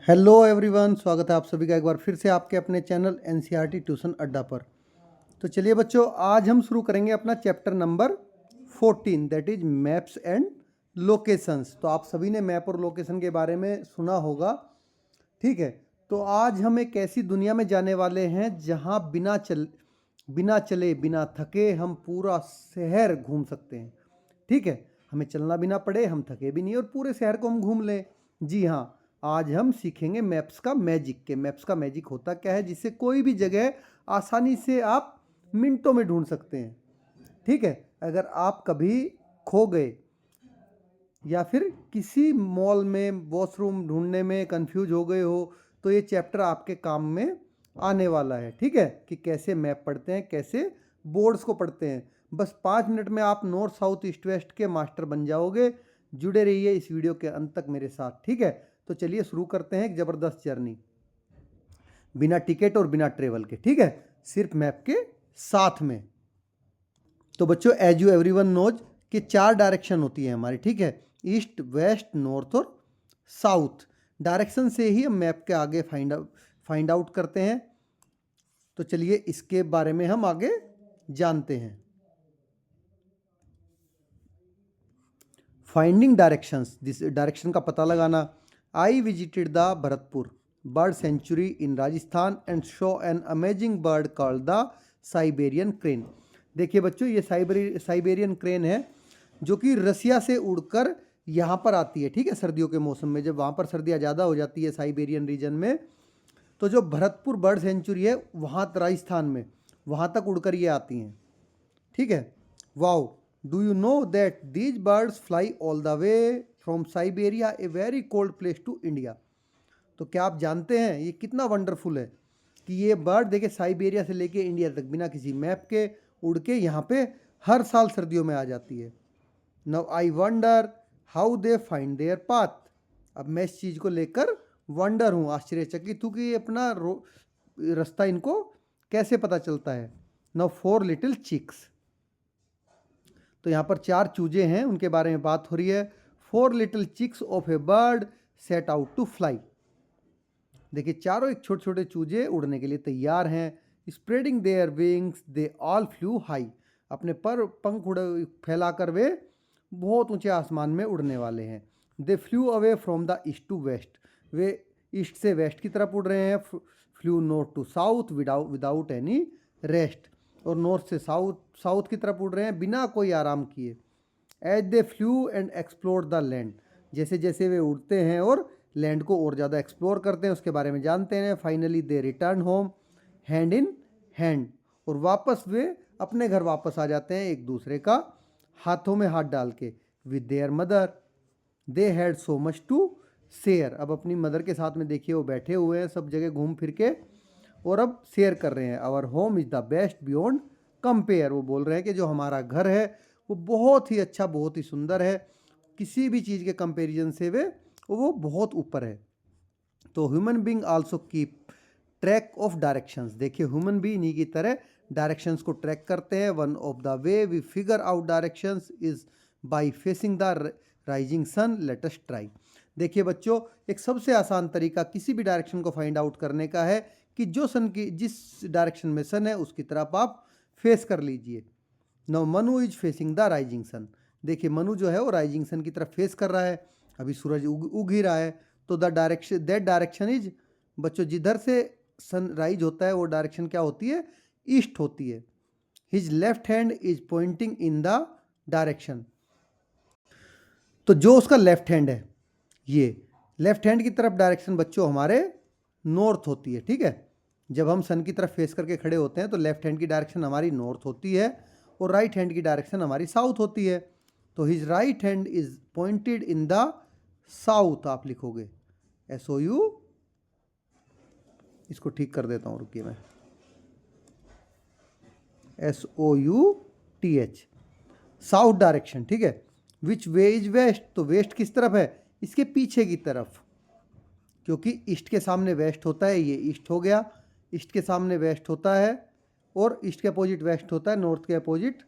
Hello everyone, स्वागत है आप सभी का एक बार फिर से आपके अपने चैनल एनसीईआरटी ट्यूशन अड्डा पर। तो चलिए बच्चों, आज हम शुरू करेंगे अपना chapter number 14, that is maps and locations. तो आप सभी ने मैप और लोकेशन के बारे में सुना होगा, ठीक है। तो आज हम एक ऐसी दुनिया में जाने वाले हैं जहां बिना चले बिना थके हम पूरा शहर घूम सकते हैं, ठीक है। हमें चलना भी ना पड़े, हम थके भी नहीं और पूरे शहर को हम घूम लें। जी हाँ, आज हम सीखेंगे मैप्स का मैजिक। के मैप्स का मैजिक होता क्या है, जिससे कोई भी जगह आसानी से आप मिनटों में ढूंढ सकते हैं, ठीक है। अगर आप कभी खो गए या फिर किसी मॉल में वॉशरूम ढूंढने में कंफ्यूज हो गए हो, तो ये चैप्टर आपके काम में आने वाला है, ठीक है। कि कैसे मैप पढ़ते हैं, कैसे बोर्ड्स को पढ़ते हैं। बस 5 मिनट में आप नॉर्थ साउथ ईस्ट वेस्ट के मास्टर बन जाओगे। जुड़े रहिए इस वीडियो के अंत तक मेरे साथ, ठीक है। तो चलिए शुरू करते हैं एक ज़बरदस्त जर्नी, बिना टिकट और बिना ट्रेवल के, ठीक है, सिर्फ मैप के साथ में। तो बच्चों, एज यू एवरीवन नोज कि 4 डायरेक्शन होती है हमारी, ठीक है। ईस्ट, वेस्ट, नॉर्थ और साउथ। डायरेक्शन से ही हम मैप के आगे फाइंड आउट करते हैं। तो चलिए इसके बारे में हम आगे जानते हैं। फाइंडिंग डायरेक्शंस, दिस डायरेक्शन का पता लगाना। I visited the Bharatpur bird sanctuary in Rajasthan and show an amazing bird called the Siberian crane. देखिए बच्चों, ये साइबेरियन क्रेन है जो कि रसिया से उड़कर यहाँ पर आती है, ठीक है। सर्दियों के मौसम में जब वहाँ पर सर्दियाँ ज़्यादा हो जाती है साइबेरियन रीजन में, तो जो भरतपुर बर्ड सेंचुरी है वहाँ राजस्थान में, वहाँ तक उड़कर ये आती हैं, ठीक है। Wow, do you know that these birds fly all the way from Siberia a very cold place to India. तो क्या आप जानते हैं ये कितना वंडरफुल है कि ये बर्ड देखिए साइबेरिया से लेके इंडिया तक बिना किसी मैप के उड़ के यहाँ पे हर साल सर्दियों में आ जाती है। Now I wonder how they find there path. अब मैं इस चीज़ को लेकर वंडर हूँ, आश्चर्यचकित हूँ कि ये अपना रास्ता इनको कैसे पता चलता है। Now 4 little chicks. तो यहाँ पर 4 चूजे हैं, उनके बारे में बात हो रही है। 4 little chicks of a bird set out to fly. देखिए चारों एक छोटे छोटे चूजे उड़ने के लिए तैयार हैं। Spreading their wings they all flu high. अपने पर पंख उड़ फैलाकर वे बहुत ऊंचे आसमान में उड़ने वाले हैं। They flew away from the east to west. वे ईस्ट से वेस्ट की तरफ उड़ रहे हैं। Flew north to south without any rest. और नॉर्थ से साउथ की तरफ उड़ रहे हैं बिना कोई आराम किए। As they flew and explore the land. जैसे जैसे वे उड़ते हैं और लैंड को और ज़्यादा एक्सप्लोर करते हैं, उसके बारे में जानते हैं। Finally they return home hand in hand. और वापस वे अपने घर वापस आ जाते हैं एक दूसरे का हाथों में हाथ डाल के। With their mother they had so much to share. अब अपनी मदर के साथ में देखिए वो बैठे हुए हैं सब जगह घूम फिर के और अब शेयर कर रहे हैं। Our home is the best beyond compare. वो बोल रहे हैं कि जो हमारा घर है वो बहुत ही अच्छा, बहुत ही सुंदर है, किसी भी चीज़ के कंपेरिजन से वो बहुत ऊपर है। तो human being also keep track of directions. देखिए ह्यूमन भी इन्हीं की तरह डायरेक्शंस को ट्रैक करते हैं। One of the way we figure out directions is by facing the rising sun. Let us try. देखिए बच्चों, एक सबसे आसान तरीका किसी भी डायरेक्शन को फाइंड आउट करने का है कि जो सन की जिस डायरेक्शन में सन है उसकी तरफ आप फेस कर लीजिए। Now Manu is facing the rising sun. देखिए मनु जो है वो राइजिंग सन की तरफ फेस कर रहा है, अभी सूरज उग ही रहा है। तो the direction, that direction is, बच्चों जिधर से सनराइज होता है वो डायरेक्शन क्या होती है, ईस्ट होती है। His left hand is pointing in the direction. तो जो उसका लेफ्ट हैंड है, ये लेफ्ट हैंड की तरफ डायरेक्शन बच्चों हमारे नॉर्थ होती है, ठीक है। जब हम सन की तरफ फेस करके खड़े होते हैं तो लेफ्ट हैंड की डायरेक्शन हमारी नॉर्थ होती है और राइट हैंड की डायरेक्शन हमारी साउथ होती है। तो his right hand is pointed in the south. आप लिखोगे SOU। इसको ठीक कर देता हूँ, रुकिए मैं, SOUTH, साउथ डायरेक्शन, ठीक है। विच वे इज वेस्ट। तो वेस्ट किस तरफ है, इसके पीछे की तरफ, क्योंकि ईस्ट के सामने वेस्ट होता है, ये ईस्ट हो गया। ईस्ट के सामने वेस्ट होता है और ईस्ट के अपोजिट वेस्ट होता है, नॉर्थ के अपोजिट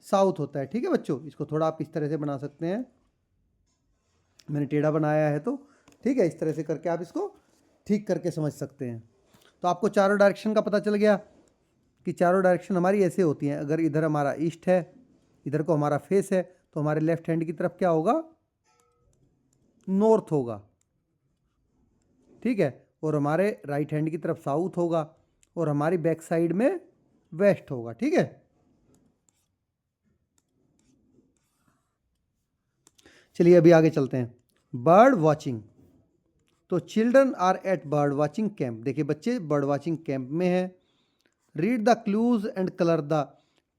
साउथ होता है, ठीक है बच्चों। इसको थोड़ा आप इस तरह से बना सकते हैं, मैंने टेढ़ा बनाया है तो ठीक है। इस तरह से करके आप इसको ठीक करके समझ सकते हैं। तो आपको चारों डायरेक्शन का पता चल गया कि चारों डायरेक्शन हमारी ऐसे होती हैं। अगर इधर हमारा ईस्ट है, इधर को हमारा फेस है, तो हमारे लेफ्ट हैंड की तरफ क्या होगा? नॉर्थ होगा, ठीक है। और हमारे राइट हैंड की तरफ साउथ होगा, और हमारी बैक साइड में वेस्ट होगा, ठीक है। चलिए अभी आगे चलते हैं। Bird watching. तो children are at bird watching camp. देखिए बच्चे बर्ड वॉचिंग कैंप में हैं। Read the clues and colour the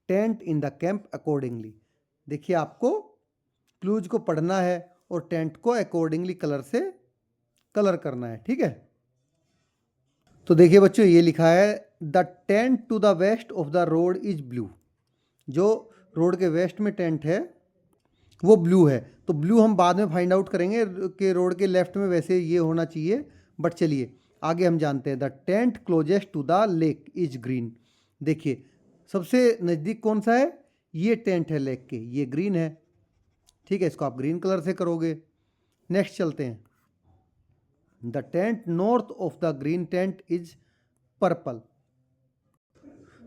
tent in the camp accordingly. देखिए आपको क्लूज को पढ़ना है और टेंट को अकॉर्डिंगली कलर से कलर करना है, ठीक है। तो देखिए बच्चों ये लिखा है the tent to the west of the road is blue. जो रोड के वेस्ट में टेंट है वो ब्लू है। तो ब्लू हम बाद में फाइंड आउट करेंगे कि रोड के लेफ्ट में वैसे ये होना चाहिए, बट चलिए आगे हम जानते हैं। The tent closest to the lake is green. देखिए सबसे नज़दीक कौन सा है? ये टेंट है लेक के, ये ग्रीन है, ठीक है। इसको आप ग्रीन कलर से करोगे। नेक्स्ट चलते हैं। The tent north of the green tent is purple.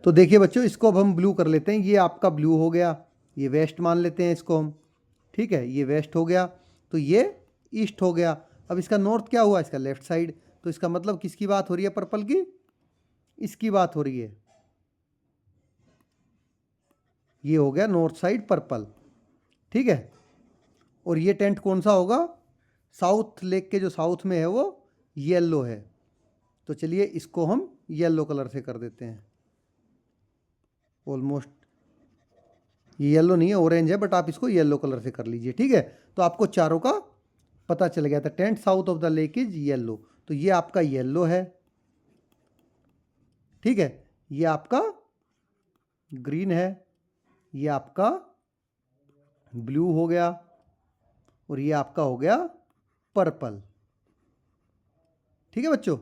तो देखिए बच्चों इसको अब हम ब्लू कर लेते हैं। ये आपका ब्लू हो गया, ये वेस्ट मान लेते हैं इसको हम, ठीक है। ये वेस्ट हो गया, तो ये ईस्ट हो गया। अब इसका नॉर्थ क्या हुआ? इसका लेफ्ट साइड। तो इसका मतलब किसकी बात हो रही है पर्पल की? इसकी बात हो रही है। ये हो गया नॉर्थ साइड पर्पल, ठीक है। और ये टेंट कौन सा होगा? साउथ लेक के जो साउथ में है वो येलो है। तो चलिए इसको हम येलो कलर से कर देते हैं। ऑलमोस्ट ये येलो नहीं है, ऑरेंज है, बट आप इसको येलो कलर से कर लीजिए, ठीक है। तो आपको चारों का पता चल गया था। Tent south of the lake is yellow. तो ये आपका येलो है, ठीक है। ये आपका ग्रीन है, ये आपका ब्लू हो गया, और ये आपका हो गया पर्पल, ठीक है बच्चों।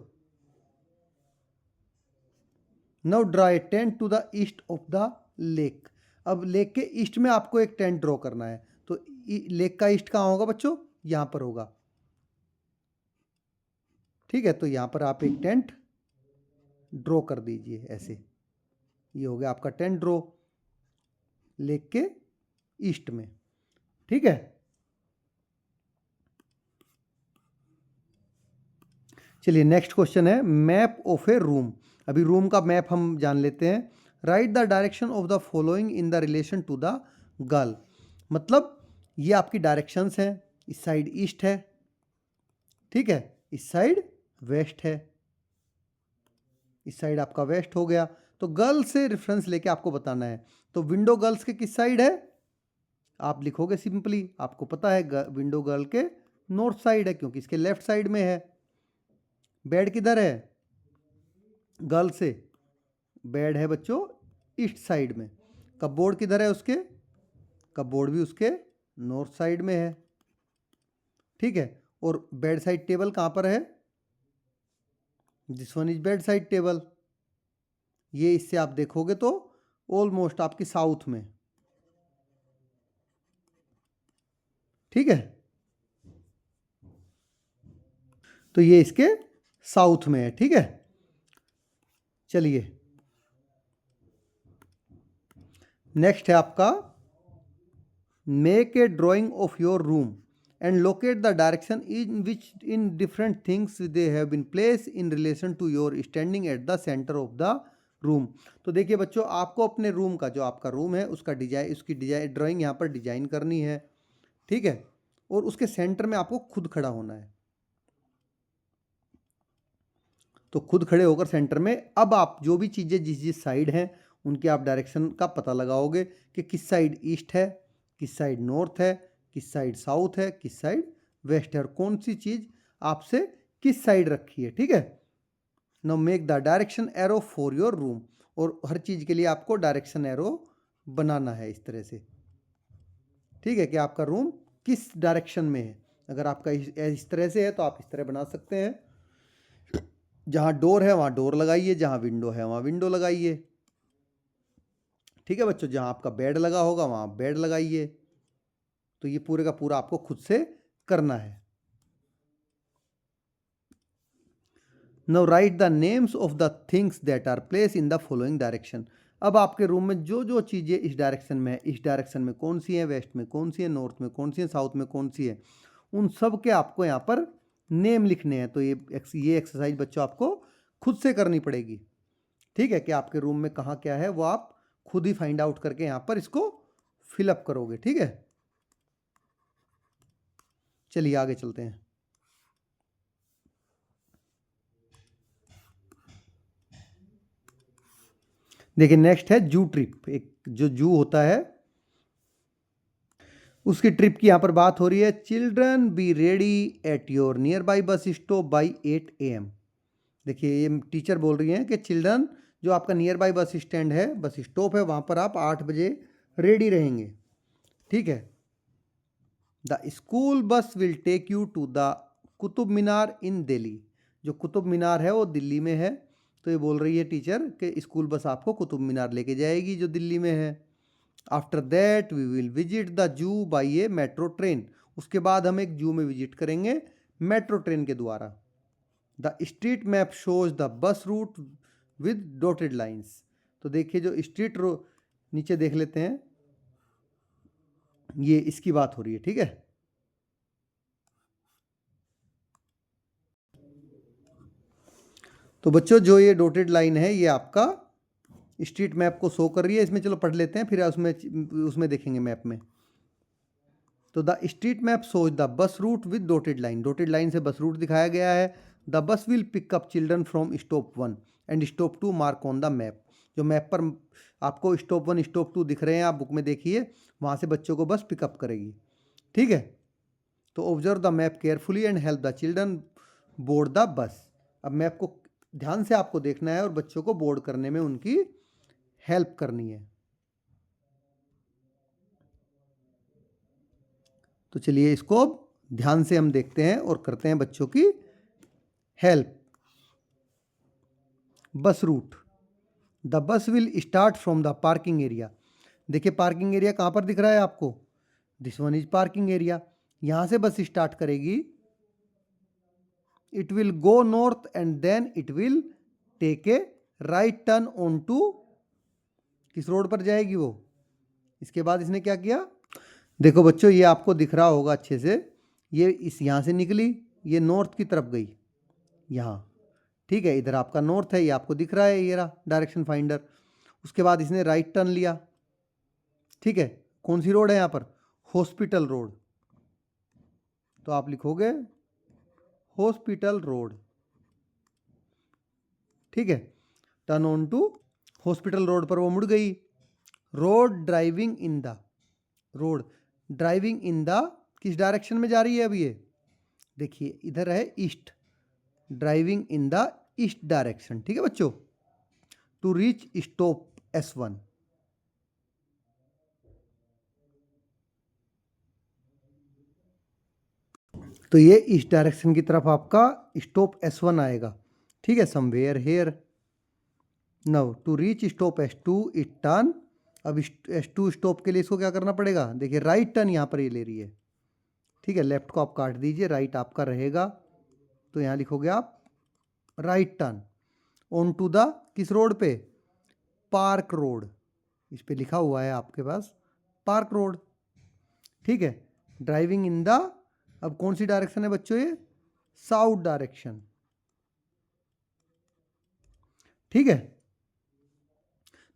Now draw a tent to the east of the lake. अब लेक के ईस्ट में आपको एक टेंट ड्रॉ करना है। तो लेक का ईस्ट कहाँ होगा बच्चों? यहाँ पर होगा, ठीक है। तो यहाँ पर आप एक टेंट ड्रॉ कर दीजिए ऐसे। ये हो गया आपका टेंट ड्रॉ लेक के ईस्ट में, ठीक है। चलिए नेक्स्ट क्वेश्चन है मैप ऑफ ए रूम। अभी रूम का मैप हम जान लेते हैं। Write the direction of the following in the relation to the girl. मतलब ये आपकी डायरेक्शंस हैं। इस साइड ईस्ट है, ठीक है। इस साइड वेस्ट है, इस साइड आपका वेस्ट हो गया। तो गर्ल से रेफरेंस लेके आपको बताना है। तो विंडो गर्ल्स के किस साइड है? आप लिखोगे सिंपली, आपको पता है विंडो गर्ल के नॉर्थ साइड है, क्योंकि इसके लेफ्ट साइड में है। बेड किधर है गर्ल से? बेड है बच्चों ईस्ट साइड में। कपबोर्ड किधर है उसके? कपबोर्ड भी उसके नॉर्थ साइड में है, ठीक है। और बेड साइड टेबल कहाँ पर है? This one is bed side table. ये इससे आप देखोगे तो ऑलमोस्ट आपकी साउथ में, ठीक है। तो ये इसके साउथ में है, ठीक है। चलिए नेक्स्ट है आपका make a drawing of your room and locate the direction in which in different things they have been place in relation to your standing at the centre of the room. तो देखिए बच्चों आपको अपने room का, जो आपका room है उसका डिजाइन, उसकी डिजाइन ड्राइंग यहाँ पर डिजाइन करनी है, ठीक है। और उसके सेंटर में आपको खुद खड़ा होना है। तो खुद खड़े होकर सेंटर में अब आप जो भी चीज़ें जिस जिस साइड हैं उनके आप डायरेक्शन का पता लगाओगे कि किस साइड ईस्ट है, किस साइड नॉर्थ है, किस साइड साउथ है, किस साइड वेस्ट है, और कौन सी चीज़ आपसे किस साइड रखी है, ठीक है। Now make the direction arrow for your room. और हर चीज़ के लिए आपको डायरेक्शन एरो बनाना है इस तरह से, ठीक है, कि आपका रूम किस डायरेक्शन में है। अगर आपका इस तरह से है तो आप इस तरह बना सकते हैं। जहाँ डोर है वहाँ डोर लगाइए, जहाँ विंडो है वहाँ विंडो लगाइए, ठीक है बच्चों। जहाँ आपका बेड लगा होगा वहाँ बेड लगाइए। तो ये पूरे का पूरा आपको खुद से करना है। Now write the names of the things that are place in the following direction. अब आपके रूम में जो जो चीज़ें इस डायरेक्शन में है, इस डायरेक्शन में कौन सी है, वेस्ट में कौन सी है, नॉर्थ में कौन सी है, साउथ में कौन सी है, उन सब के आपको यहाँ पर नेम लिखने हैं। तो ये एक्सरसाइज बच्चों आपको खुद से करनी पड़ेगी, ठीक है, कि आपके रूम में कहाँ क्या है वो आप खुद ही फाइंड आउट करके यहाँ पर इसको फिलअप करोगे, ठीक है। चलिए आगे चलते हैं। देखिए नेक्स्ट है जू ट्रिप। एक जो जू होता है उसकी ट्रिप की यहाँ पर बात हो रही है। Children be ready at your near by bus stop by 8 AM। देखिए ये टीचर बोल रही हैं कि चिल्ड्रन जो आपका नियर बाई बस स्टैंड है, बस स्टॉप है, वहाँ पर आप 8 बजे रेडी रहेंगे, ठीक है। The school bus will take you to the Qutub Minar in Delhi. जो कुतुब मीनार है वो दिल्ली में है। तो ये बोल रही है टीचर कि स्कूल बस आपको कुतुब मीनार लेके जाएगी जो दिल्ली में है। After that we will visit the zoo by a metro train. उसके बाद हम एक जू में विजिट करेंगे मेट्रो ट्रेन के द्वारा। The street map shows the bus route with dotted lines. तो देखिए जो स्ट्रीट नीचे देख लेते हैं, ये इसकी बात हो रही है, ठीक है। तो बच्चों जो ये डॉटेड लाइन है ये आपका स्ट्रीट मैप को शो कर रही है। इसमें चलो पढ़ लेते हैं, फिर उसमें देखेंगे मैप में। तो the street map shows the bus route with dotted line. Dotted line से बस रूट दिखाया गया है। The bus will pick up children from stop 1 and stop 2 mark on the map. जो मैप पर आपको स्टॉप 1 स्टॉप 2 दिख रहे हैं, आप बुक में देखिए, वहाँ से बच्चों को बस पिकअप करेगी, ठीक है। तो observe the map carefully and help the children board the bus. अब मैप को ध्यान से आपको देखना है और बच्चों को बोर्ड करने में उनकी हेल्प करनी है। तो चलिए इसको ध्यान से हम देखते हैं और करते हैं बच्चों की help. Bus route. The bus will start from the parking area. देखिए पार्किंग एरिया कहाँ पर दिख रहा है आपको, this one is parking area. यहाँ से बस स्टार्ट करेगी। It will go north and then it will take a right turn on to, किस रोड पर जाएगी वो। इसके बाद इसने क्या किया, देखो बच्चों ये आपको दिख रहा होगा अच्छे से, ये इस यहाँ से निकली, ये नॉर्थ की तरफ गई यहाँ, ठीक है। इधर आपका नॉर्थ है, ये आपको दिख रहा है, ये रहा डायरेक्शन फाइंडर। उसके बाद इसने राइट टर्न लिया, ठीक है। कौन सी रोड है यहाँ पर, हॉस्पिटल रोड। तो आप लिखोगे हॉस्पिटल रोड, ठीक है। Turn on to hospital road पर वो मुड़ गई। Road driving in the, road driving in the, किस डायरेक्शन में जा रही है अब ये, देखिए इधर है east, driving in the east direction, ठीक है बच्चों। To reach stop S1। तो ये इस डायरेक्शन की तरफ आपका स्टॉप S1 आएगा, ठीक है। Somewhere here. Now to reach stop S2 it turn. अब S2 स्टॉप के लिए इसको क्या करना पड़ेगा, देखिए राइट टर्न यहाँ पर ये ले रही है, ठीक है। लेफ्ट को आप काट दीजिए, राइट आपका रहेगा। तो यहाँ लिखोगे आप right turn on to the, किस रोड पे, पार्क रोड। इस पे लिखा हुआ है आपके पास पार्क रोड, ठीक है। ड्राइविंग इन द, अब कौन सी डायरेक्शन है बच्चों ये, साउथ डायरेक्शन, ठीक है।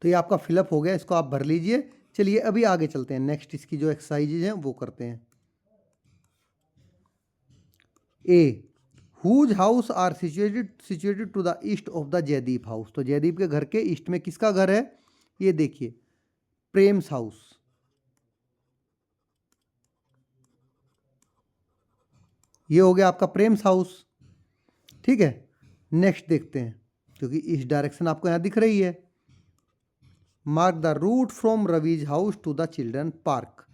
तो ये आपका फिलअप हो गया, इसको आप भर लीजिए। चलिए अभी आगे चलते हैं, नेक्स्ट इसकी जो एक्सरसाइजेज हैं वो करते हैं। A, whose house are situated to the east of the Jaideep house. तो जयदीप के घर के ईस्ट में किसका घर है, ये देखिए प्रेम्स हाउस, ये हो गया आपका प्रेम्स हाउस, ठीक है। नेक्स्ट देखते हैं, क्योंकि इस डायरेक्शन आपको यहाँ दिख रही है। Mark the route from Ravi's house to the children park.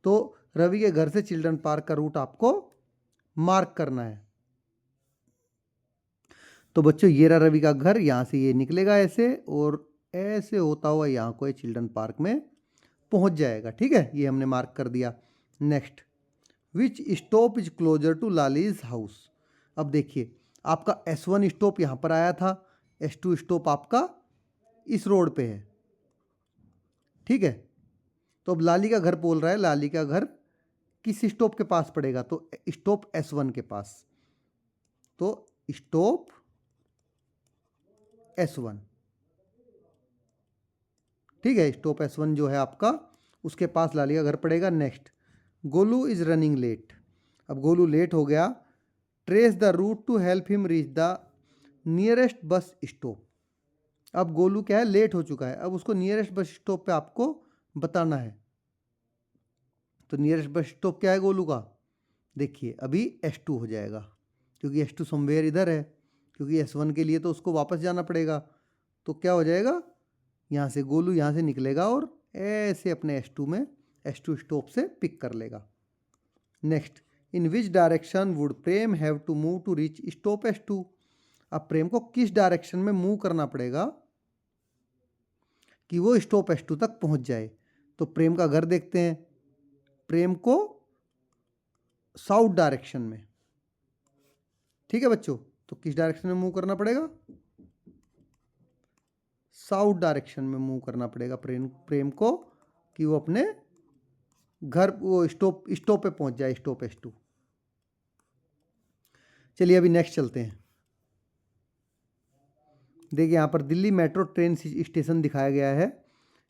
तो रवि के घर से चिल्ड्रन पार्क का रूट आपको मार्क करना है। तो बच्चों ये रहा रवि का घर, यहाँ से ये निकलेगा ऐसे और ऐसे होता हुआ यहाँ को चिल्ड्रन पार्क में पहुँच जाएगा, ठीक है। ये हमने मार्क कर दिया। Next, which stop is closer to Lali's house. अब देखिए आपका S1 स्टॉप यहाँ पर आया था, S2 स्टॉप आपका इस रोड पे है, ठीक है। तो अब लाली का घर बोल रहा है, लाली का घर किस स्टॉप के पास पड़ेगा, तो स्टॉप S1 के पास, तो स्टॉप S1, ठीक है। स्टॉप S1 जो है आपका, उसके पास लाली का घर पड़ेगा। Next, Golu is running late. अब गोलू लेट हो गया, trace the route to help him reach the nearest bus stop. अब गोलू क्या है, लेट हो चुका है, अब उसको नियरेस्ट बस स्टॉप पे आपको बताना है। तो नियरेस्ट बस स्टॉप क्या है गोलू का, देखिए अभी S2 हो जाएगा, क्योंकि S2 समवेयर इधर है, क्योंकि S1 के लिए तो उसको वापस जाना पड़ेगा। तो क्या हो जाएगा, यहाँ से गोलू यहाँ से निकलेगा और ऐसे अपने S2 में S2 स्टॉप से पिक कर लेगा। Next, in which direction would Prem have to move to reach stop S2। अब प्रेम को किस डायरेक्शन में मूव करना पड़ेगा कि वो स्टॉप S2 तक पहुंच जाए। तो प्रेम का घर देखते हैं, प्रेम को साउथ डायरेक्शन में, ठीक है बच्चों। तो किस डायरेक्शन में मूव करना पड़ेगा, साउथ डायरेक्शन में मूव करना पड़ेगा प्रेम को, कि वो अपने घर, वो स्टॉप पे पहुंच जाए, स्टॉप S2। चलिए अभी नेक्स्ट चलते हैं। देखिए यहाँ पर दिल्ली मेट्रो ट्रेन स्टेशन दिखाया गया है,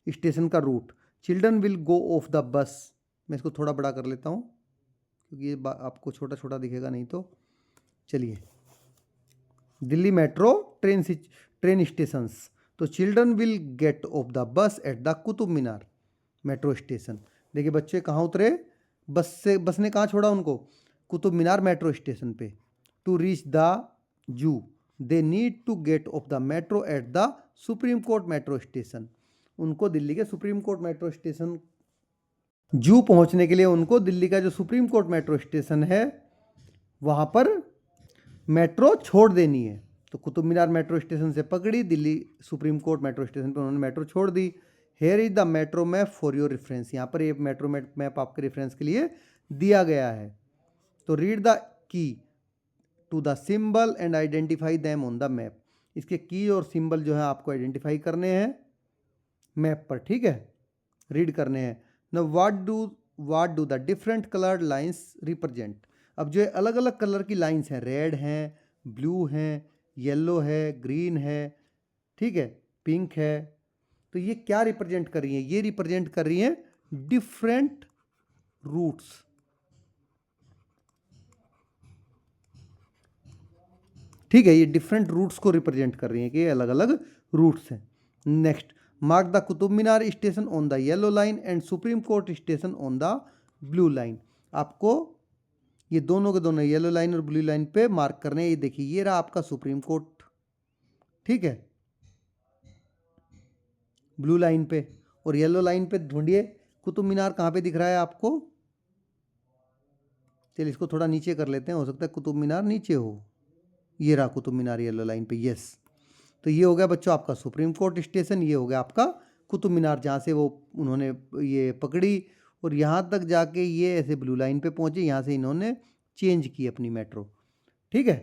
स्टेशन का route. Children will go off the bus. मैं इसको थोड़ा बड़ा कर लेता हूँ, क्योंकि ये आपको छोटा छोटा दिखेगा नहीं तो। चलिए, दिल्ली मेट्रो ट्रेन स्टेशंस। तो children will get off the bus at the Qutub Minar metro station. देखिए बच्चे कहाँ उतरे, बस ने कहाँ छोड़ा उनको, कुतुब मीनार मेट्रो स्टेशन पे। To reach the zoo they need to get off the metro at the supreme court metro station. उनको दिल्ली के सुप्रीम कोर्ट मेट्रो स्टेशन, जू पहुंचने के लिए उनको दिल्ली का जो सुप्रीम कोर्ट मेट्रो स्टेशन है वहां पर मेट्रो छोड़ देनी है। तो कुतुब मीनार मेट्रो स्टेशन से पकड़ी, Delhi supreme court metro station पर उन्होंने मेट्रो छोड़ दी। Here is the metro map for your reference. यहाँ पर ये मेट्रो मैप आपके रेफरेंस के लिए दिया गया है। तो read the key to the symbol and identify them on the map. इसके की और सिंबल जो है आपको आइडेंटिफाई करने हैं मैप पर, ठीक है, रीड करने हैं। Now what do the different coloured lines represent. अब जो अलग अलग कलर की लाइंस हैं, रेड हैं, ब्लू हैं, येलो है, ग्रीन है, ठीक है, पिंक है, तो ये क्या रिप्रेजेंट कर रही हैं, ये रिप्रेजेंट कर रही हैं डिफरेंट रूट्स, ठीक है, ये डिफरेंट रूट्स को रिप्रेजेंट कर रही हैं कि ये अलग अलग रूट्स हैं। Next, mark the Qutub Minar station on the yellow line and supreme court station on the blue line. आपको ये दोनों के दोनों येलो लाइन और ब्लू लाइन पे मार्क करने हैं। ये देखिए, ये रहा आपका सुप्रीम कोर्ट, ठीक है, ब्लू लाइन पे, और येलो लाइन पे ढूंढिए कुतुब मीनार कहाँ पे दिख रहा है आपको। चलिए इसको थोड़ा नीचे कर लेते हैं, हो सकता है कुतुब मीनार नीचे हो। ये रहा कुतुब मीनार येलो लाइन पे, यस। तो ये हो गया बच्चों आपका सुप्रीम कोर्ट स्टेशन, ये हो गया आपका कुतुब मीनार, जहाँ से वो उन्होंने ये पकड़ी और यहाँ तक जाके ये ऐसे ब्लू लाइन पे पहुँचे, यहाँ से इन्होंने चेंज की अपनी मेट्रो, ठीक है।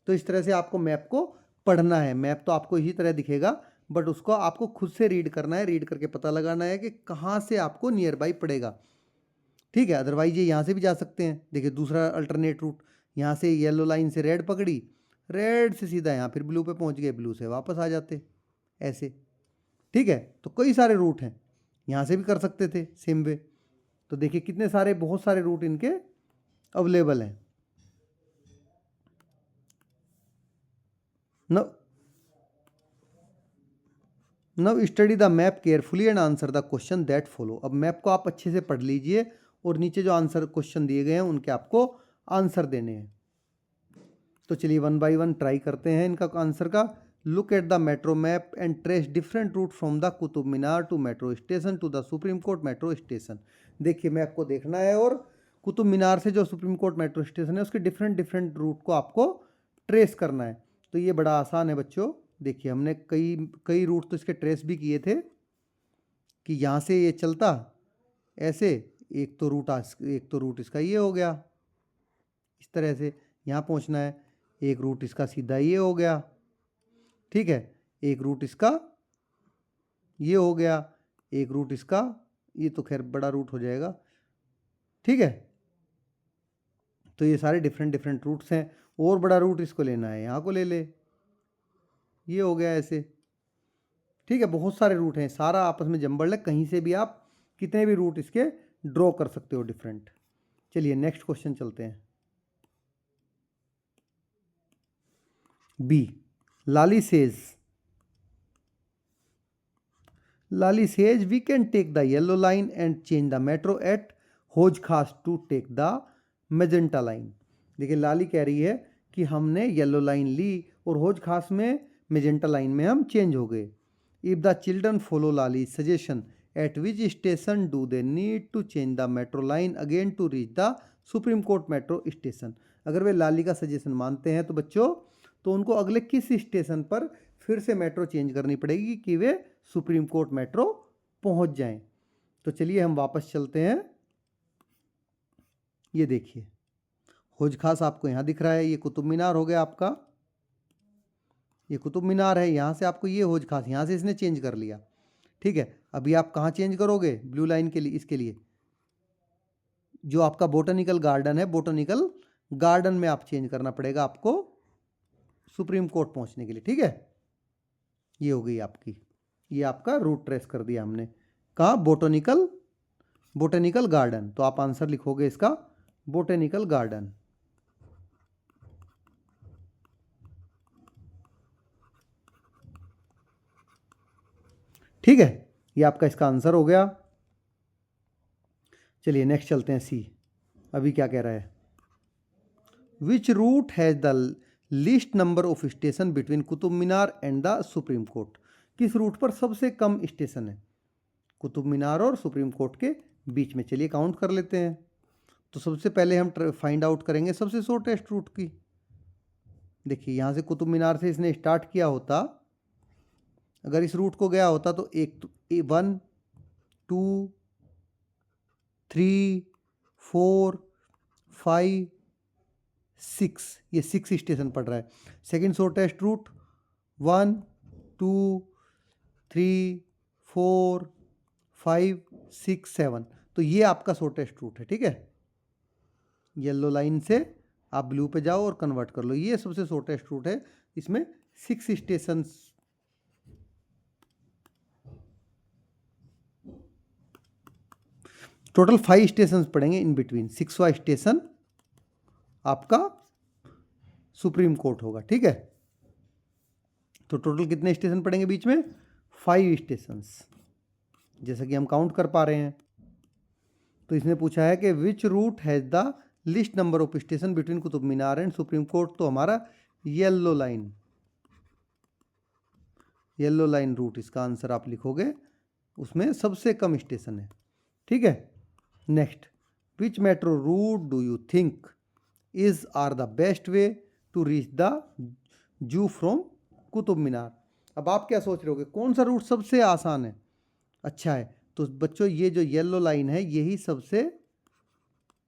तो इस तरह से आपको मैप को पढ़ना है। मैप तो आपको इसी तरह दिखेगा, बट उसको आपको खुद से रीड करना है, रीड करके पता लगाना है कि कहाँ से आपको नियर बाई पड़ेगा, ठीक है। अदरवाइज ये यहाँ से भी जा सकते हैं। देखिए दूसरा अल्टरनेट रूट, यहाँ से येलो लाइन से रेड पकड़ी, रेड से सीधा यहाँ फिर ब्लू पे पहुँच गए, ब्लू से वापस आ जाते ऐसे, ठीक है। तो कई सारे रूट हैं, यहाँ से भी कर सकते थे सेम वे। तो देखिए कितने सारे, बहुत सारे रूट इनके अवेलेबल हैं। नव study the map carefully and answer the question that follow. अब मैप को आप अच्छे से पढ़ लीजिए और नीचे जो आंसर क्वेश्चन दिए गए हैं उनके आपको आंसर देने हैं। तो चलिए वन बाय वन ट्राई करते हैं इनका आंसर का। Look at the metro map and trace different route from the Qutub Minar to metro station to the supreme court metro station. देखिए मैप को देखना है और कुतुब मीनार से जो सुप्रीम कोर्ट मेट्रो स्टेशन है उसके डिफरेंट डिफरेंट रूट को आपको ट्रेस करना है। तो ये बड़ा आसान है बच्चों। देखिए हमने कई कई रूट तो इसके ट्रेस भी किए थे कि यहाँ से ये चलता ऐसे, एक तो रूट इसका ये हो गया, इस तरह से यहाँ पहुँचना है। एक रूट इसका सीधा ये हो गया, ठीक है, एक रूट इसका ये हो गया, एक रूट इसका, ये तो खैर बड़ा रूट हो जाएगा, ठीक है। तो ये सारे डिफरेंट डिफरेंट रूट्स हैं। और बड़ा रूट इसको लेना है, यहाँ को ले ले, ये हो गया ऐसे, ठीक है। बहुत सारे रूट हैं, सारा आपस में जंबल है, कहीं से भी आप कितने भी रूट इसके ड्रॉ कर सकते हो डिफरेंट। चलिए नेक्स्ट क्वेश्चन चलते हैं। B, Lali says we can take the yellow line and change the metro at Hauz Khas to take the magenta line. देखिए लाली कह रही है कि हमने येलो लाइन ली और होज खास में मेजेंटा लाइन में हम चेंज हो गए। If the children follow Lali suggestion at which station do they need to change the metro line again to reach the supreme court metro station. अगर वे लाली का सजेशन मानते हैं तो बच्चों, तो उनको अगले किस स्टेशन पर फिर से मेट्रो चेंज करनी पड़ेगी कि वे सुप्रीम कोर्ट मेट्रो पहुंच जाएं। तो चलिए हम वापस चलते हैं। ये देखिए होज खास आपको यहाँ दिख रहा है, ये कुतुब मीनार हो गया आपका, ये कुतुब मीनार है, यहाँ से आपको ये होज खास, यहाँ से इसने चेंज कर लिया, ठीक है। अभी आप कहाँ चेंज करोगे ब्लू लाइन के लिए, इसके लिए जो आपका बोटनिकल गार्डन है, बोटनिकल गार्डन में आप चेंज करना पड़ेगा आपको सुप्रीम कोर्ट पहुंचने के लिए, ठीक है। ये हो गई आपकी, ये आपका रूट ट्रेस कर दिया हमने, कहाँ, बोटनिकल गार्डन। तो आप आंसर लिखोगे इसका बोटनिकल गार्डन, ठीक है। ये आपका इसका आंसर हो गया। चलिए नेक्स्ट चलते हैं सी। अभी क्या कह रहा है, विच route has the least number of station between Qutub Minar and the supreme court. किस रूट पर सबसे कम स्टेशन है कुतुब मीनार और सुप्रीम कोर्ट के बीच में। चलिए काउंट कर लेते हैं। तो सबसे पहले हम फाइंड आउट करेंगे सबसे शॉर्टेस्ट रूट की। देखिए यहाँ से कुतुब मीनार से इसने स्टार्ट किया होता, अगर इस रूट को गया होता तो 1 2 3 4 5 6, ये 6 स्टेशन पड़ रहा है। सेकंड शॉर्टेस्ट रूट 1 2 3 4 5 6 7, तो ये आपका शॉर्टेस्ट रूट है, ठीक है। येलो लाइन से आप ब्लू पे जाओ और कन्वर्ट कर लो, ये सबसे शॉर्टेस्ट रूट है। इसमें 6 स्टेशन, टोटल 5 स्टेशन पड़ेंगे इन बिटवीन, 6वां स्टेशन आपका सुप्रीम कोर्ट होगा, ठीक है। तो टोटल कितने स्टेशन पड़ेंगे बीच में, 5 स्टेशंस, जैसा कि हम काउंट कर पा रहे हैं। तो इसने पूछा है कि which route has the least number of station between Qutub Minar and supreme court. तो हमारा येलो लाइन रूट इसका आंसर आप लिखोगे, उसमें सबसे कम स्टेशन है, ठीक है। Next, which metro route do you think is are the best way to reach the zoo from Qutub Minar. अब आप क्या सोच रहे होगे, कौन सा रूट सबसे आसान है, अच्छा है। तो बच्चों ये जो येलो लाइन है, यही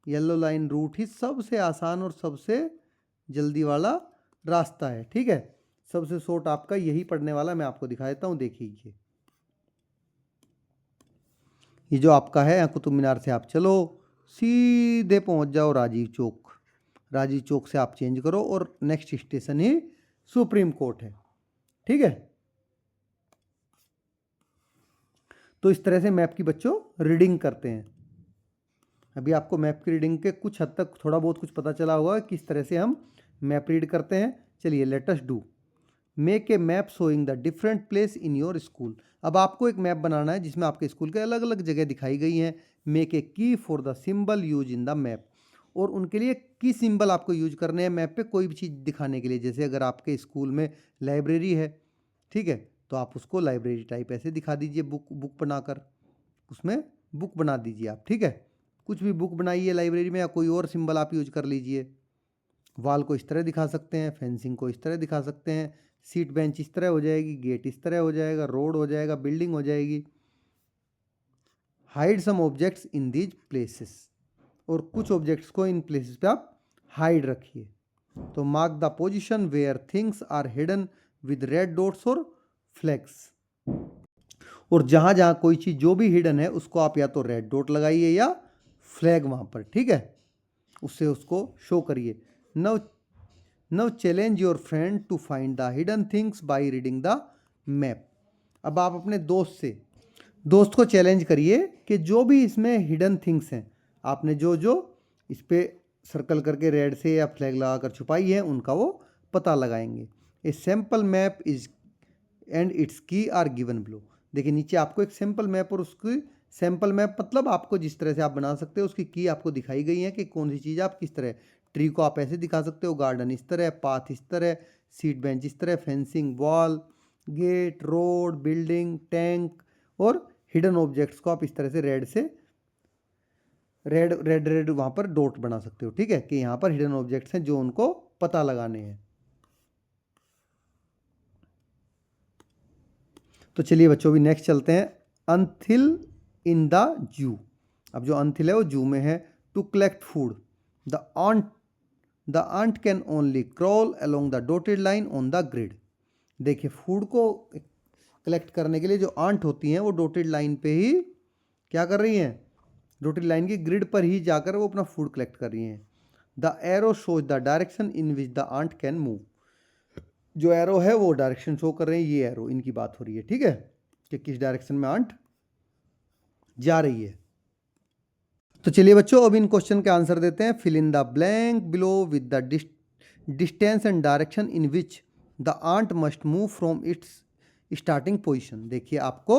येलो लाइन रूट ही सबसे आसान और सबसे जल्दी वाला रास्ता है, ठीक है। सबसे शॉर्ट आपका यही पड़ने वाला, मैं आपको दिखा देता हूँ। देखिए ये जो आपका है, कुतुब मीनार से आप चलो सीधे पहुंच जाओ राजीव चौक से आप चेंज करो और नेक्स्ट स्टेशन ही सुप्रीम कोर्ट है, ठीक है। तो इस तरह से मैप की बच्चों रीडिंग करते हैं। अभी आपको मैप की रीडिंग के कुछ हद तक थोड़ा बहुत कुछ पता चला होगा किस तरह से हम मैप रीड करते हैं। चलिए let us do, make a map showing the different place in your school. अब आपको एक मैप बनाना है जिसमें आपके स्कूल के अलग अलग जगह दिखाई गई हैं। मेक ए की for the symbol use in the map, और उनके लिए की सिंबल आपको यूज करने हैं मैप पे कोई भी चीज़ दिखाने के लिए। जैसे अगर आपके स्कूल में लाइब्रेरी है, ठीक है, तो आप उसको लाइब्रेरी टाइप ऐसे दिखा दीजिए, बुक बनाकर उसमें बुक बना दीजिए आप, ठीक है। कुछ भी बुक बनाइए लाइब्रेरी में, या कोई और सिंबल आप यूज कर लीजिए। वॉल को इस तरह दिखा सकते हैं, फेंसिंग को इस तरह दिखा सकते हैं, सीट बेंच इस तरह हो जाएगी, गेट इस तरह हो जाएगा, रोड हो जाएगा, बिल्डिंग हो जाएगी। Hide some objects in these places, और कुछ ऑब्जेक्ट्स को इन प्लेसेस पे आप हाइड रखिए, तो mark the position where things are hidden with red dots और फ्लैग्स। और जहां जहां कोई चीज जो भी हिडन है उसको आप या तो रेड डॉट लगाइए या फ्लैग वहां पर, ठीक है, उससे उसको शो करिए। Now now challenge your friend to find the hidden things by reading the map. अब आप अपने दोस्त को चैलेंज करिए कि जो भी इसमें हिडन थिंग्स हैं, आपने जो जो इस पे सर्कल करके रेड से या फ्लैग लगाकर छुपाई है उनका वो पता लगाएंगे। ए sample map is and it's की आर गिवन बिलो। देखिए नीचे आपको एक सैम्पल मैप और उसकी सैम्पल मैप मतलब आपको जिस तरह से आप बना सकते हो उसकी की आपको दिखाई गई है कि कौन सी चीज़ आप किस तरह, ट्री को आप ऐसे दिखा सकते हो, गार्डन इस तरह, पाथ इस तरह, सीट बेंच इस तरह, fencing, wall, gate, road, building, tank और हिडन ऑब्जेक्ट्स को आप इस तरह से रेड वहाँ पर डॉट बना सकते हो, ठीक है, कि यहाँ पर हिडन ऑब्जेक्ट्स हैं जो उनको पता लगाने हैं। तो चलिए बच्चों भी नेक्स्ट चलते हैं। अंथिल इन द जू। अब जो अंथिल है वो जू में है। To collect food the ant can only crawl along the dotted line on the grid. देखिए फूड को कलेक्ट करने के लिए जो आंट होती हैं वो डॉटेड लाइन पे ही क्या कर रही हैं, डॉटेड लाइन की ग्रिड पर ही जाकर वो अपना फूड कलेक्ट कर रही हैं। The arrow shows the direction in which the ant can move. जो एरो है वो डायरेक्शन शो कर रहे हैं, ये एरो इनकी बात हो रही है, ठीक है, कि किस डायरेक्शन में आंट जा रही है। तो चलिए बच्चों अब इन क्वेश्चन के आंसर देते हैं। Fill in the blank below with the distance and direction in which the ant must move from its starting position. देखिए आपको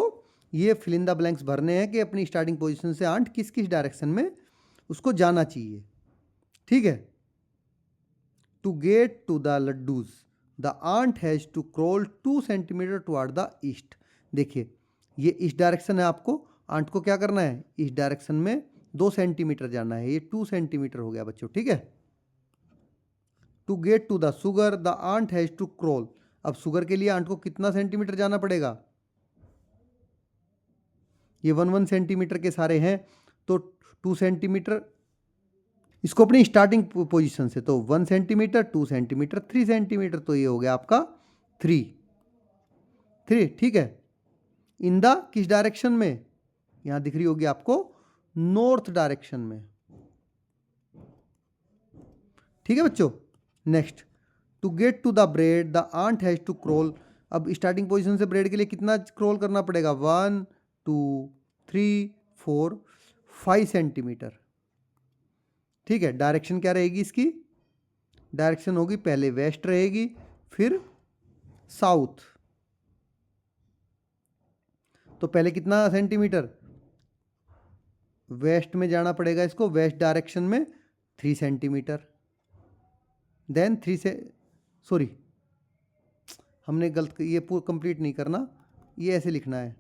ये फिल इन द ब्लैंक्स भरने हैं कि अपनी स्टार्टिंग पोजिशन से आंट किस किस डायरेक्शन में उसको जाना चाहिए, ठीक है। To get to the laddoos the ant has to crawl 2 centimetre toward the east. देखिए ये ईस्ट डायरेक्शन है, आपको आंट को क्या करना है, इस डायरेक्शन में 2 सेंटीमीटर जाना है, ये 2 सेंटीमीटर हो गया बच्चों, ठीक है। To get to the sugar the ant has to crawl. अब शुगर के लिए आंट को कितना सेंटीमीटर जाना पड़ेगा, ये 1 सेंटीमीटर के सारे हैं, तो 2 सेंटीमीटर इसको अपनी स्टार्टिंग पोजीशन से, तो 1 सेंटीमीटर, 2 सेंटीमीटर, 3 सेंटीमीटर, तो ये हो गया आपका 3, ठीक है। इन द किस डायरेक्शन में, यहां दिख रही होगी आपको नॉर्थ डायरेक्शन में, ठीक है बच्चों। Next to get to the bread the ant has to crawl. अब स्टार्टिंग पोजीशन से ब्रेड के लिए कितना क्रॉल करना पड़ेगा, 1 2 3 4 5 सेंटीमीटर, ठीक है। डायरेक्शन क्या रहेगी इसकी, डायरेक्शन होगी पहले वेस्ट रहेगी फिर साउथ। तो पहले कितना सेंटीमीटर वेस्ट में जाना पड़ेगा इसको, वेस्ट डायरेक्शन में 3 सेंटीमीटर, देन 3 से सॉरी हमने गलत, ये पूरा कंप्लीट नहीं करना, ये ऐसे लिखना है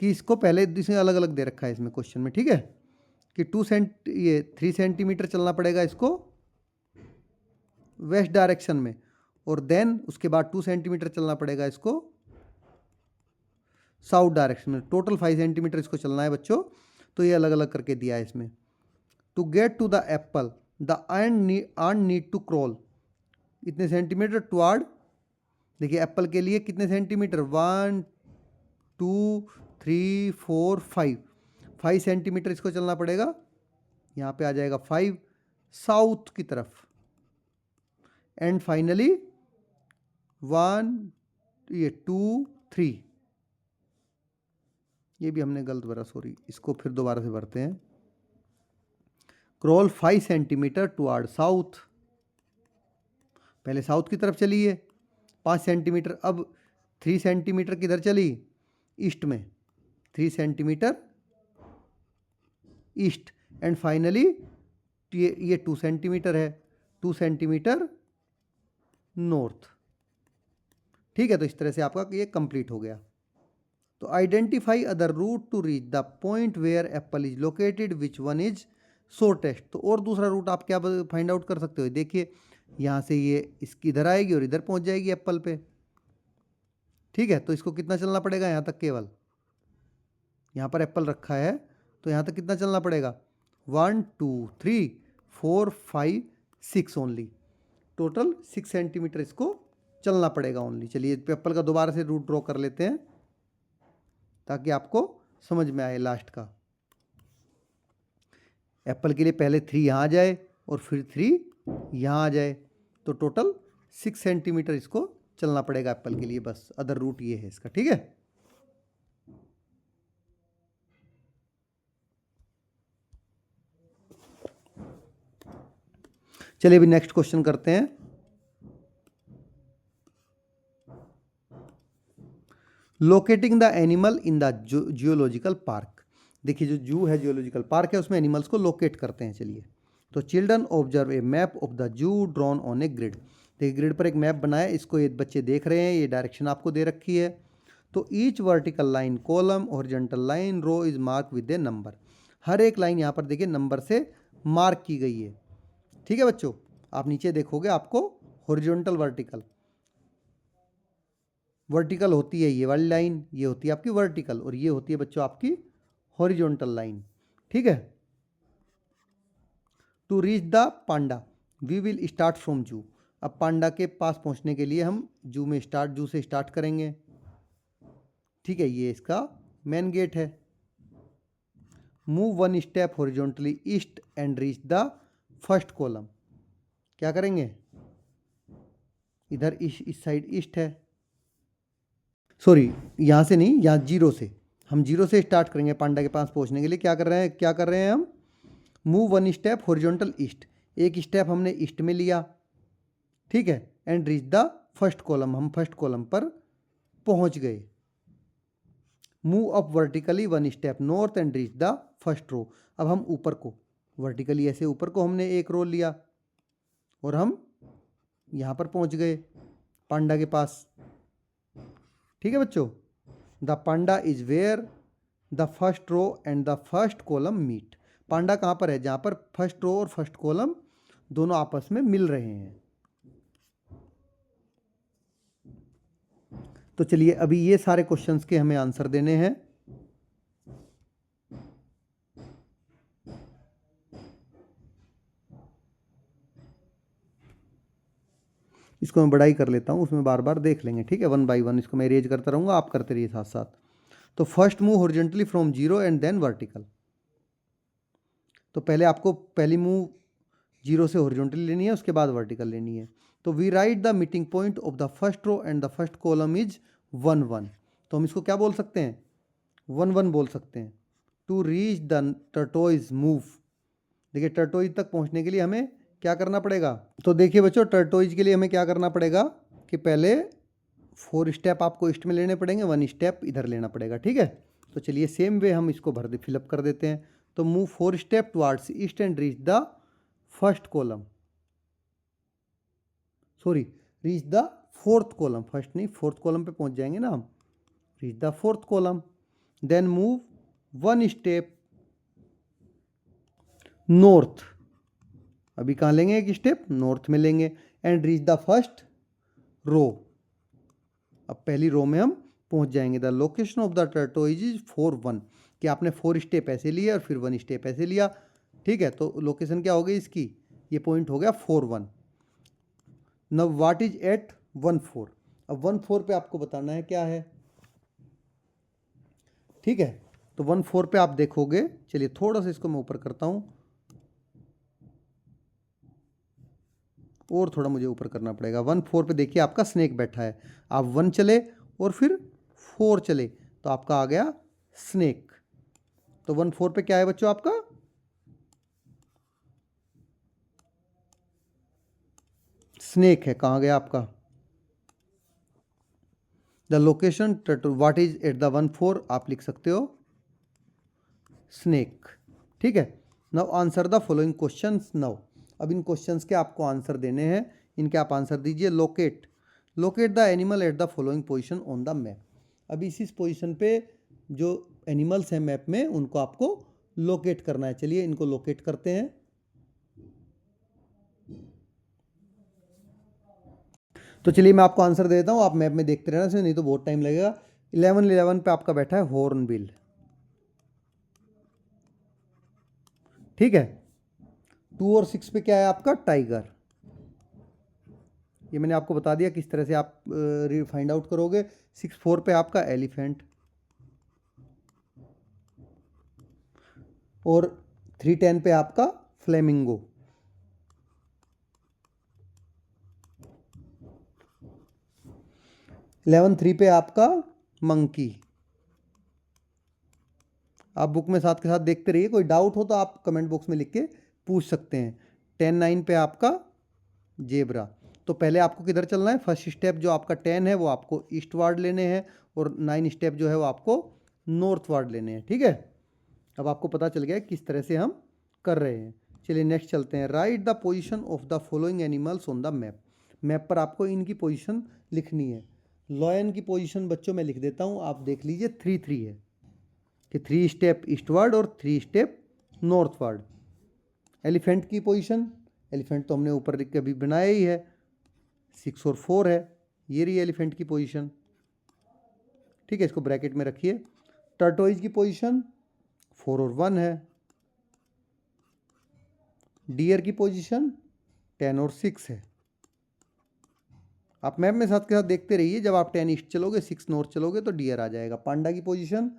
कि इसको पहले इसे अलग अलग दे रखा है इसमें क्वेश्चन में, ठीक है, कि 3 सेंटीमीटर चलना पड़ेगा इसको वेस्ट डायरेक्शन में, और देन उसके बाद 2 सेंटीमीटर चलना पड़ेगा इसको साउथ डायरेक्शन में। टोटल 5 सेंटीमीटर इसको चलना है बच्चों, तो ये अलग अलग करके दिया है इसमें। To get to the apple the ant need to crawl इतने सेंटीमीटर टुवर्ड। देखिए एप्पल के लिए कितने सेंटीमीटर, 1 2 3 4 5 सेंटीमीटर इसको चलना पड़ेगा, यहाँ पे आ जाएगा 5 साउथ की तरफ। एंड फाइनली 1 ये 2 3, ये भी हमने गलत भरा, सॉरी, इसको फिर दोबारा से भरते हैं। क्रॉल 5 सेंटीमीटर टुवर्ड साउथ, पहले साउथ की तरफ चली है 5 सेंटीमीटर, अब 3 सेंटीमीटर किधर चली, ईस्ट में 3 सेंटीमीटर ईस्ट, एंड फाइनली ये 2 सेंटीमीटर है, 2 सेंटीमीटर नॉर्थ, ठीक है। तो इस तरह से आपका ये कंप्लीट हो गया। तो identify other route to reach the point where apple is located which one is shortest. तो और दूसरा रूट आप क्या फाइंड आउट कर सकते हो, देखिए यहाँ से ये इसकी इधर आएगी और इधर पहुँच जाएगी एप्पल पे, ठीक है। तो इसको कितना चलना पड़ेगा, यहाँ तक, केवल यहाँ पर एप्पल रखा है तो यहाँ तक कितना चलना पड़ेगा, 1 2 3 4, 5, 6 ओनली, टोटल 6 सेंटीमीटर इसको चलना पड़ेगा ओनली। चलिए एप्पल का दोबारा से रूट ड्रॉ कर लेते हैं ताकि आपको समझ में आए लास्ट का। एप्पल के लिए पहले 3 यहाँ आ जाए और फिर 3 यहाँ आ जाए, तो टोटल 6 सेंटीमीटर इसको चलना पड़ेगा एप्पल के लिए, बस अदर रूट ये है इसका, ठीक है। चलिए अभी नेक्स्ट क्वेश्चन करते हैं। Locating the animal in the geological park. देखिए जो जू है, जियोलॉजिकल पार्क है, उसमें एनिमल्स को लोकेट करते हैं। चलिए तो children observe a map of the zoo drawn on a grid. देखिए ग्रिड पर एक मैप बनाया, इसको ये बच्चे देख रहे हैं, ये डायरेक्शन आपको दे रखी है। तो each vertical line, column, horizontal line, row is mark with a number. हर एक लाइन यहाँ पर देखिए नंबर से मार्क की गई है, ठीक है बच्चों। आप नीचे देखोगे आपको हॉरिजॉन्टल, वर्टिकल होती है ये वाली लाइन, ये होती है आपकी वर्टिकल, और ये होती है बच्चों आपकी हॉरिजॉन्टल लाइन, ठीक है। To reach the panda we will start from zoo. अब पांडा के पास पहुंचने के लिए हम जू से स्टार्ट करेंगे, ठीक है। ये इसका मेन गेट है। Move 1 step horizontally east and reach the first column. क्या करेंगे, इधर इस साइड ईस्ट है, सॉरी यहाँ से नहीं, यहाँ जीरो से, हम जीरो से स्टार्ट करेंगे पांडा के पास पहुँचने के लिए। क्या कर रहे हैं हम, मूव 1 स्टेप हॉरिजॉन्टल ईस्ट, एक स्टेप हमने ईस्ट में लिया, ठीक है। And reach the first column, हम फर्स्ट कॉलम पर पहुँच गए। Move up vertically 1 step north and reach the first row. अब हम ऊपर को वर्टिकली ऐसे ऊपर को हमने एक रो लिया और हम यहाँ पर पहुँच गए पांडा के पास, ठीक है बच्चों। The panda is where the first row and the first column meet. Panda कहाँ पर है, जहाँ पर फर्स्ट रो और फर्स्ट कॉलम दोनों आपस में मिल रहे हैं। तो चलिए अभी ये सारे क्वेश्चंस के हमें आंसर देने हैं। इसको मैं बड़ा ही कर लेता हूँ, उसमें बार बार देख लेंगे, ठीक है। 1 बाय 1 इसको मैं अरेंज करता रहूँगा, आप करते रहिए साथ साथ। तो first move horizontally from zero and then vertical. तो पहले आपको पहली मूव जीरो से हॉरिजॉन्टली लेनी है, उसके बाद वर्टिकल लेनी है। तो we write the meeting point of the first row and the first column is 1 1। तो हम इसको क्या बोल सकते हैं, 1 1 बोल सकते हैं। To reach the tortoise move. देखिए टर्टोइज तक पहुंचने के लिए हमें क्या करना पड़ेगा, तो देखिए बच्चों टर्टोइज के लिए हमें क्या करना पड़ेगा कि पहले 4 स्टेप आपको ईस्ट में लेने पड़ेंगे, 1 स्टेप इधर लेना पड़ेगा, ठीक है। तो चलिए सेम वे हम इसको फिलअप कर देते हैं। तो move 4 step towards east and reach the first column, sorry reach the fourth column, first नहीं फोर्थ कॉलम पे पहुंच जाएंगे ना हम। Reach the fourth column, then move 1 step north. अभी कहाँ लेंगे, एक स्टेप नॉर्थ में लेंगे, and reach the first row. अब पहली रो में हम पहुंच जाएंगे। The location of the tortoise is 4 1, कि आपने 4 स्टेप ऐसे लिए और फिर 1 स्टेप ऐसे लिया, ठीक है। तो लोकेशन क्या हो गई इसकी, ये पॉइंट हो गया 4 1। Now what is at 1 4। अब 1 4 पे आपको बताना है क्या है, ठीक है। तो 1 4 पे आप देखोगे, चलिए थोड़ा सा इसको मैं ऊपर करता हूं, और थोड़ा मुझे ऊपर करना पड़ेगा। 1 4 पे देखिए आपका स्नेक बैठा है। आप 1 चले और फिर 4 चले तो आपका आ गया स्नेक। तो 1 4 पे क्या है बच्चों आपका, स्नेक है। कहाँ गया आपका, the location what is at the 1 4, आप लिख सकते हो स्नेक, ठीक है। Now answer the following questions now. अब इन क्वेश्चंस के आपको आंसर देने हैं, इनके आप आंसर दीजिए। Locate the animal at the following position on the map. अब इस पोजीशन पे जो एनिमल्स हैं मैप में उनको आपको लोकेट करना है। चलिए इनको लोकेट करते हैं। तो चलिए मैं आपको आंसर दे देता हूँ, आप मैप में देखते रहना से, नहीं तो बहुत टाइम लगेगा। 11 पे आपका बैठा है हॉर्नबिल, ठीक है। 2 और 6 पे क्या है आपका? टाइगर। ये मैंने आपको बता दिया किस तरह से आप फाइंड आउट करोगे। 6-4 पे आपका एलिफेंट, और 3-10 पे आपका फ्लेमिंगो। 11-3 पे आपका मंकी। आप बुक में साथ के साथ देखते रहिए, कोई डाउट हो तो आप कमेंट बॉक्स में लिख के पूछ सकते हैं। 10-9 पे आपका जेब्रा। तो पहले आपको किधर चलना है? फर्स्ट स्टेप जो आपका 10 है वो आपको ईस्टवार्ड लेने हैं, और 9 स्टेप जो है वो आपको नॉर्थवार्ड लेने हैं। ठीक है, अब आपको पता चल गया है किस तरह से हम कर रहे हैं। चलिए नेक्स्ट चलते हैं। Write the position of the following animals on the map. Map पर आपको इनकी पोजीशन लिखनी है। लॉयन की पोजीशन बच्चों मैं लिख देता हूँ, आप देख लीजिए 3-3 है कि 3 स्टेप ईस्टवर्ड और 3 स्टेप नॉर्थवर्ड। एलिफेंट की पोजीशन, एलिफेंट तो हमने ऊपर लिख के अभी बनाया ही है, 6 और 4 है, ये रही एलिफेंट की पोजीशन। ठीक है, इसको ब्रैकेट में रखिए। टर्टोइज की पोजीशन 4 और 1 है। डियर की पोजीशन 10 और 6 है। आप मैप में साथ के साथ देखते रहिए, जब आप 10 ईस्ट चलोगे 6 नॉर्थ चलोगे तो डियर आ जाएगा। पांडा की पोजीशन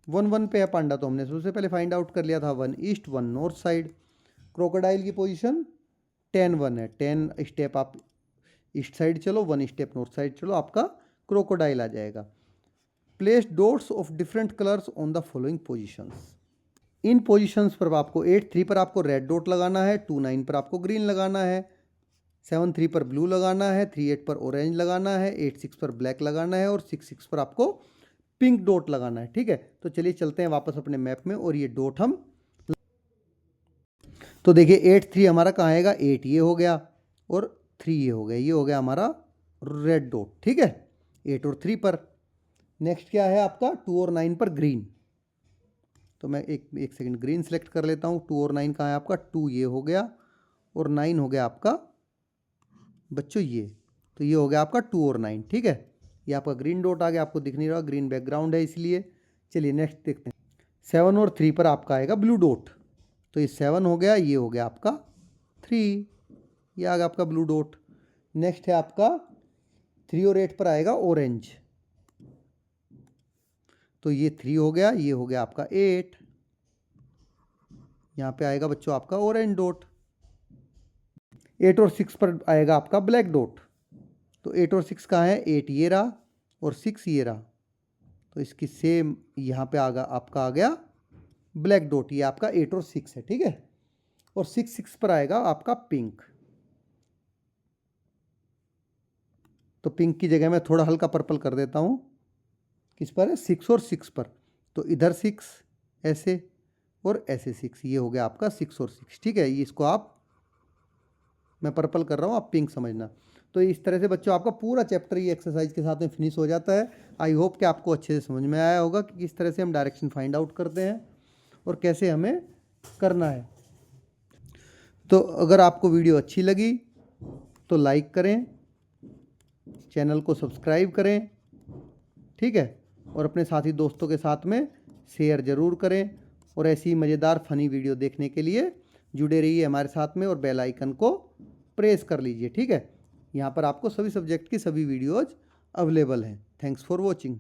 1-1 पे है पांडा, तो हमने सबसे पहले फाइंड आउट कर लिया था 1 ईस्ट 1 नॉर्थ साइड। क्रोकोडाइल की पोजीशन 10-1 है, 10 स्टेप आप ईस्ट साइड चलो, 1 स्टेप नॉर्थ साइड चलो, आपका क्रोकोडाइल आ जाएगा। Place dots of different colours on the following positions. In positions पर आपको 8-3 पर आपको रेड डॉट लगाना है, 2-9 पर आपको ग्रीन लगाना है, 7-3 पर ब्लू लगाना है, 3-8 पर ऑरेंज लगाना है, 8-6 पर ब्लैक लगाना है, और 6-6 पर आपको पिंक डॉट लगाना है। ठीक है, तो चलिए चलते हैं वापस अपने मैप में, और ये डॉट हम, तो देखिए 8-3 हमारा कहाँ आएगा? 8 ये हो गया, और 3 ये हो गया, ये हो गया हमारा रेड डॉट। ठीक है, 8 और 3 पर। नेक्स्ट क्या है आपका? 2 और 9 पर ग्रीन। तो मैं एक सेकंड ग्रीन सेलेक्ट कर लेता हूँ। 2 और 9 कहाँ है आपका? 2 ये हो गया, और 9 हो गया आपका बच्चों ये, तो ये हो गया आपका 2 और 9। ठीक है, ये आपका ग्रीन डॉट आ गया, आपको दिख नहीं रहा, ग्रीन बैकग्राउंड है इसलिए। चलिए नेक्स्ट देखते हैं। 7 और 3 पर आपका आएगा ब्लू डॉट, तो ये 7 हो गया, ये हो गया आपका 3, ये आ गया आपका ब्लू डॉट। नेक्स्ट है आपका 3 और 8 पर आएगा ऑरेंज, तो ये 3 हो गया, ये हो गया आपका 8, यहाँ पे आएगा बच्चों आपका ऑरेंज डॉट। 8 और 6 पर आएगा आपका ब्लैक डॉट, तो 8 और 6 कहाँ है? 8 ये रहा, और 6 ये रहा, तो इसकी सेम यहाँ पे आपका आ गया ब्लैक डॉट, ये आपका 8 और 6 है। ठीक है, और 6-6 पर आएगा आपका पिंक, तो पिंक की जगह मैं थोड़ा हल्का पर्पल कर देता हूँ। किस पर है? 6 और 6 पर, तो इधर 6 ऐसे, और ऐसे 6, ये हो गया आपका 6 और 6। ठीक है, ये इसको आप, मैं पर्पल कर रहा हूँ, आप पिंक समझना। तो इस तरह से बच्चों आपका पूरा चैप्टर ये एक्सरसाइज के साथ में फिनिश हो जाता है। आई होप कि आपको अच्छे से समझ में आया होगा कि किस तरह से हम डायरेक्शन फाइंड आउट करते हैं और कैसे हमें करना है। तो अगर आपको वीडियो अच्छी लगी तो लाइक करें, चैनल को सब्सक्राइब करें, ठीक है, और अपने साथी दोस्तों के साथ में शेयर ज़रूर करें, और ऐसी मज़ेदार फनी वीडियो देखने के लिए जुड़े रहिए हमारे साथ में, और बेल आइकन को प्रेस कर लीजिए। ठीक है, यहाँ पर आपको सभी सब्जेक्ट की सभी वीडियोज़ अवेलेबल हैं। Thanks for watching.